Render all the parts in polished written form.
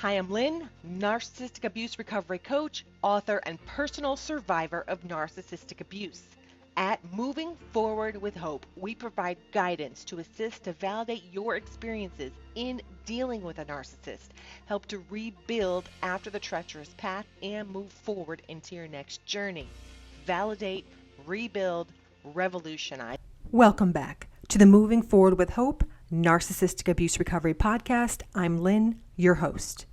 Hi, I'm Lynn, Narcissistic Abuse Recovery Coach, author, and personal survivor of narcissistic abuse. At Moving Forward with Hope, we provide guidance to assist to validate your experiences in dealing with a narcissist, help to rebuild after the treacherous path, and move forward into your next journey. Validate, rebuild, revolutionize. Welcome back to the Moving Forward with Hope Narcissistic Abuse Recovery podcast. I'm Lynn, your host.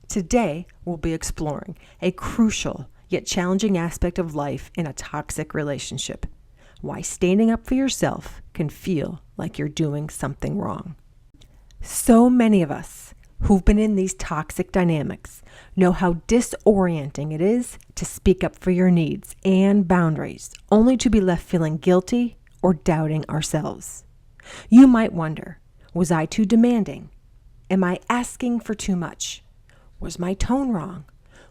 Today, we'll be exploring a crucial yet challenging aspect of life in a toxic relationship. Why standing up for yourself can feel like you're doing something wrong. So many of us who've been in these toxic dynamics know how disorienting it is to speak up for your needs and boundaries, only to be left feeling guilty or doubting ourselves. You might wonder, was I too demanding? Am I asking for too much? Was my tone wrong?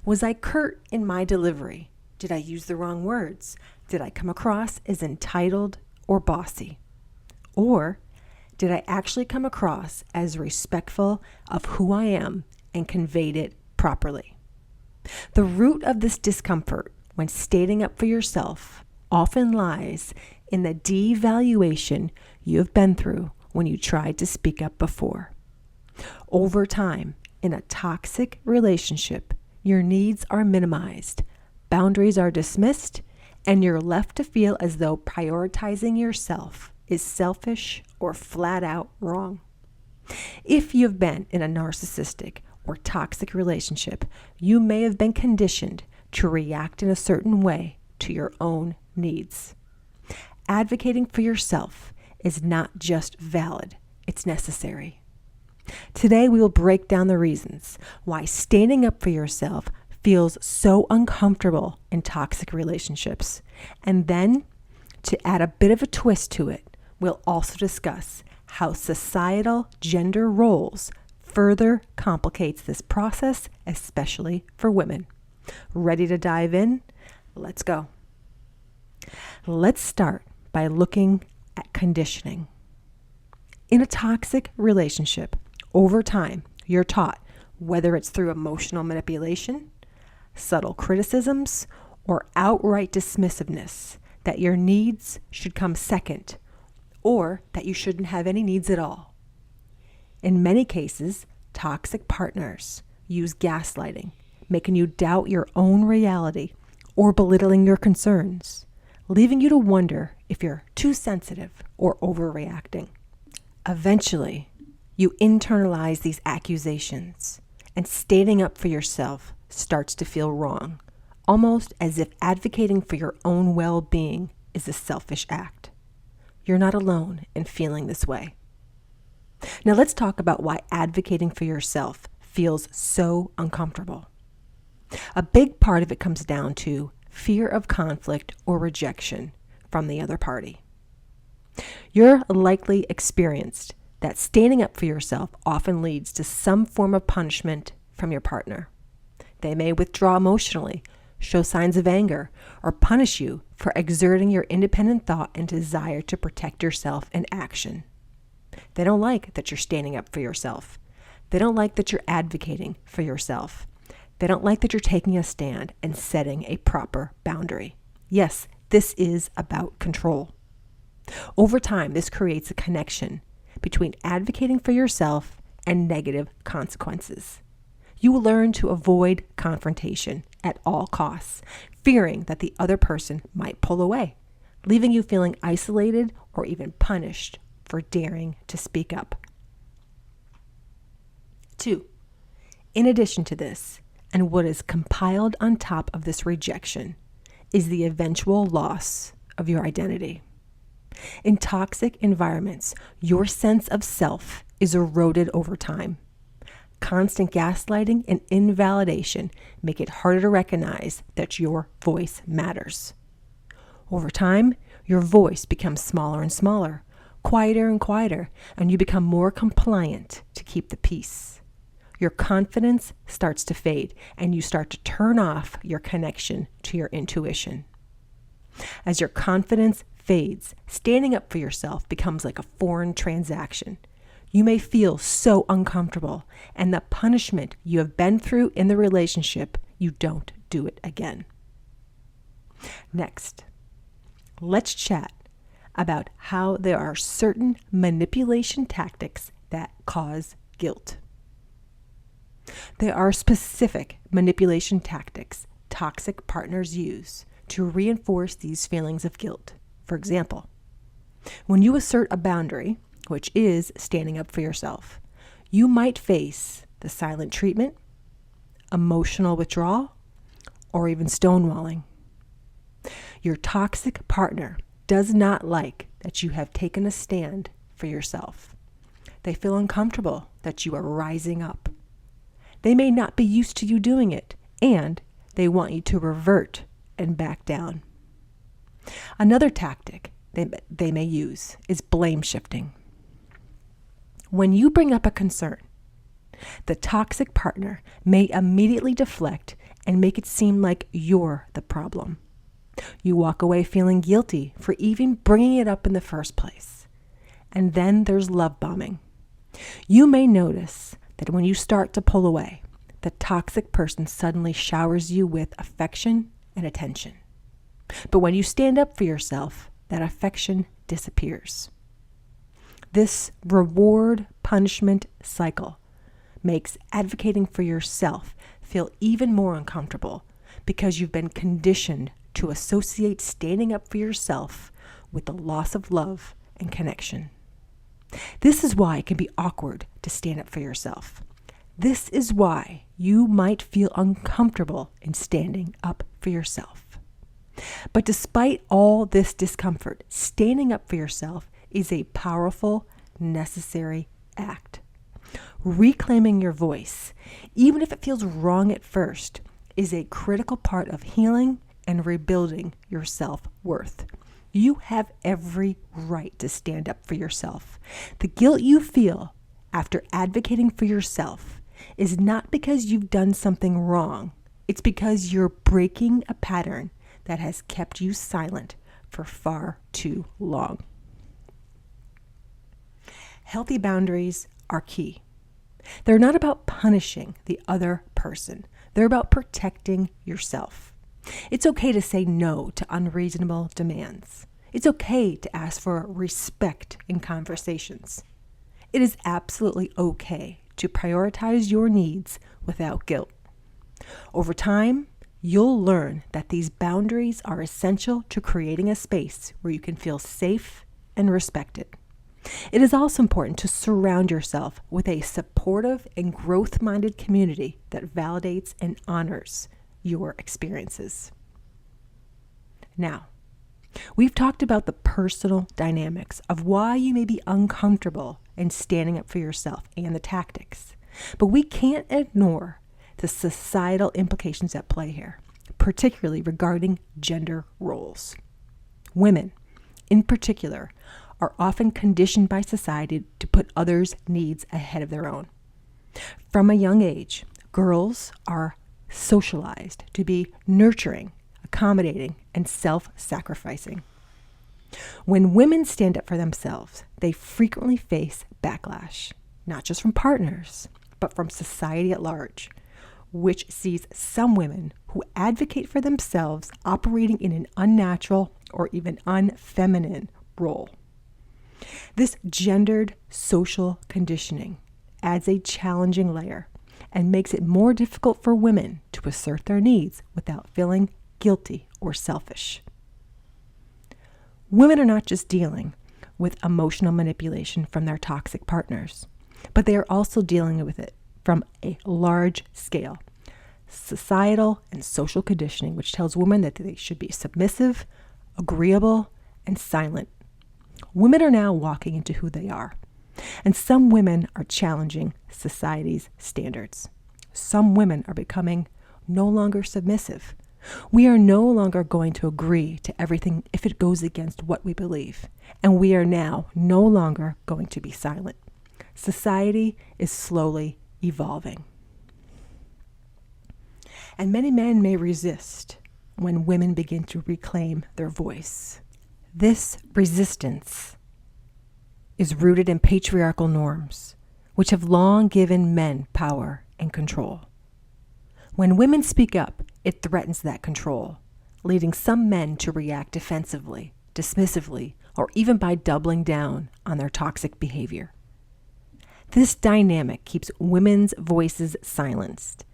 Was I curt in my delivery? Did I use the wrong words? Did I come across as entitled or bossy? Or did I actually come across as respectful of who I am and conveyed it properly? The root of this discomfort when standing up for yourself often lies in the devaluation you have been through when you tried to speak up before. Over time, in a toxic relationship, your needs are minimized, boundaries are dismissed, and you're left to feel as though prioritizing yourself is selfish or flat out wrong. If you've been in a narcissistic or toxic relationship, you may have been conditioned to react in a certain way to your own needs. Advocating for yourself is not just valid, it's necessary. Today, we will break down the reasons why standing up for yourself feels so uncomfortable in toxic relationships. And then, to add a bit of a twist to it, we'll also discuss how societal gender roles further complicates this process, especially for women. Ready to dive in? Let's go. Let's start by looking at conditioning. In a toxic relationship, over time, you're taught, whether it's through emotional manipulation, subtle criticisms, or outright dismissiveness, that your needs should come second, or that you shouldn't have any needs at all. In many cases, toxic partners use gaslighting, making you doubt your own reality or belittling your concerns, leaving you to wonder if you're too sensitive or overreacting. Eventually, you internalize these accusations, and standing up for yourself starts to feel wrong, almost as if advocating for your own well-being is a selfish act. You're not alone in feeling this way. Now let's talk about why advocating for yourself feels so uncomfortable. A big part of it comes down to fear of conflict or rejection from the other party. You're likely experienced that standing up for yourself often leads to some form of punishment from your partner. They may withdraw emotionally, show signs of anger, or punish you for exerting your independent thought and desire to protect yourself in action. They don't like that you're standing up for yourself. They don't like that you're advocating for yourself. They don't like that you're taking a stand and setting a proper boundary. Yes, this is about control. Over time, this creates a connection between advocating for yourself and negative consequences. You will learn to avoid confrontation at all costs, fearing that the other person might pull away, leaving you feeling isolated or even punished for daring to speak up. 2. In addition to this, and what is compiled on top of this rejection, is the eventual loss of your identity. In toxic environments, your sense of self is eroded over time. Constant gaslighting and invalidation make it harder to recognize that your voice matters. Over time, your voice becomes smaller and smaller, quieter and quieter, and you become more compliant to keep the peace. Your confidence starts to fade, and you start to turn off your connection to your intuition. As your confidence fades, standing up for yourself becomes like a foreign transaction. You may feel so uncomfortable, and the punishment you have been through in the relationship, you don't do it again. Next, let's chat about how there are certain manipulation tactics that cause guilt. There are specific manipulation tactics toxic partners use to reinforce these feelings of guilt. For example, when you assert a boundary, which is standing up for yourself, you might face the silent treatment, emotional withdrawal, or even stonewalling. Your toxic partner does not like that you have taken a stand for yourself. They feel uncomfortable that you are rising up. They may not be used to you doing it, and they want you to revert and back down. Another tactic they may use is blame shifting. When you bring up a concern, the toxic partner may immediately deflect and make it seem like you're the problem. You walk away feeling guilty for even bringing it up in the first place. And then there's love bombing. You may notice that when you start to pull away, the toxic person suddenly showers you with affection and attention. But when you stand up for yourself, that affection disappears. This reward-punishment cycle makes advocating for yourself feel even more uncomfortable because you've been conditioned to associate standing up for yourself with the loss of love and connection. This is why it can be awkward to stand up for yourself. This is why you might feel uncomfortable in standing up for yourself. But despite all this discomfort, standing up for yourself is a powerful, necessary act. Reclaiming your voice, even if it feels wrong at first, is a critical part of healing and rebuilding your self-worth. You have every right to stand up for yourself. The guilt you feel after advocating for yourself is not because you've done something wrong. It's because you're breaking a pattern that has kept you silent for far too long. Healthy boundaries are key. They're not about punishing the other person. They're about protecting yourself. It's okay to say no to unreasonable demands. It's okay to ask for respect in conversations. It is absolutely okay to prioritize your needs without guilt. Over time, you'll learn that these boundaries are essential to creating a space where you can feel safe and respected. It is also important to surround yourself with a supportive and growth-minded community that validates and honors your experiences. Now, we've talked about the personal dynamics of why you may be uncomfortable in standing up for yourself and the tactics, but we can't ignore the societal implications at play here, particularly regarding gender roles. Women, in particular, are often conditioned by society to put others' needs ahead of their own. From a young age, girls are socialized to be nurturing, accommodating, and self-sacrificing. When women stand up for themselves, they frequently face backlash, not just from partners, but from society at large, which sees some women who advocate for themselves operating in an unnatural or even unfeminine role. This gendered social conditioning adds a challenging layer and makes it more difficult for women to assert their needs without feeling guilty or selfish. Women are not just dealing with emotional manipulation from their toxic partners, but they are also dealing with it from a large scale. Societal and social conditioning, which tells women that they should be submissive, agreeable, and silent. Women are now walking into who they are, and some women are challenging society's standards. Some women are becoming no longer submissive. We are no longer going to agree to everything if it goes against what we believe, and we are now no longer going to be silent. Society is slowly evolving. And many men may resist when women begin to reclaim their voice. This resistance is rooted in patriarchal norms, which have long given men power and control. When women speak up, it threatens that control, leading some men to react defensively, dismissively, or even by doubling down on their toxic behavior. This dynamic keeps women's voices silenced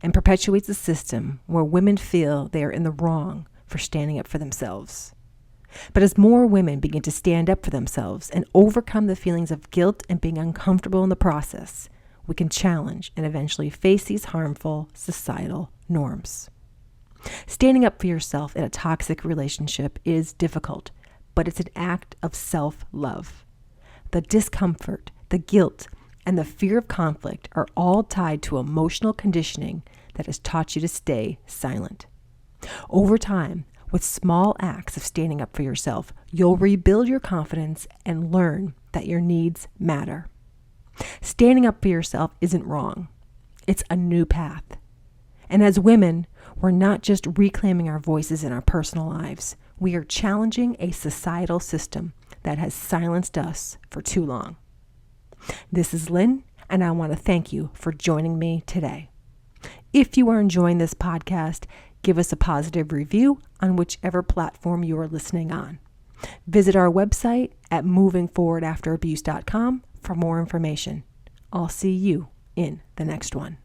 and perpetuates a system where women feel they are in the wrong for standing up for themselves. But as more women begin to stand up for themselves and overcome the feelings of guilt and being uncomfortable in the process, we can challenge and eventually face these harmful societal norms. Standing up for yourself in a toxic relationship is difficult, but it's an act of self-love. The discomfort, the guilt, and the fear of conflict are all tied to emotional conditioning that has taught you to stay silent. Over time, with small acts of standing up for yourself, you'll rebuild your confidence and learn that your needs matter. Standing up for yourself isn't wrong. It's a new path. And as women, we're not just reclaiming our voices in our personal lives. We are challenging a societal system that has silenced us for too long. This is Lynn, and I want to thank you for joining me today. If you are enjoying this podcast, give us a positive review on whichever platform you are listening on. Visit our website at movingforwardafterabuse.com for more information. I'll see you in the next one.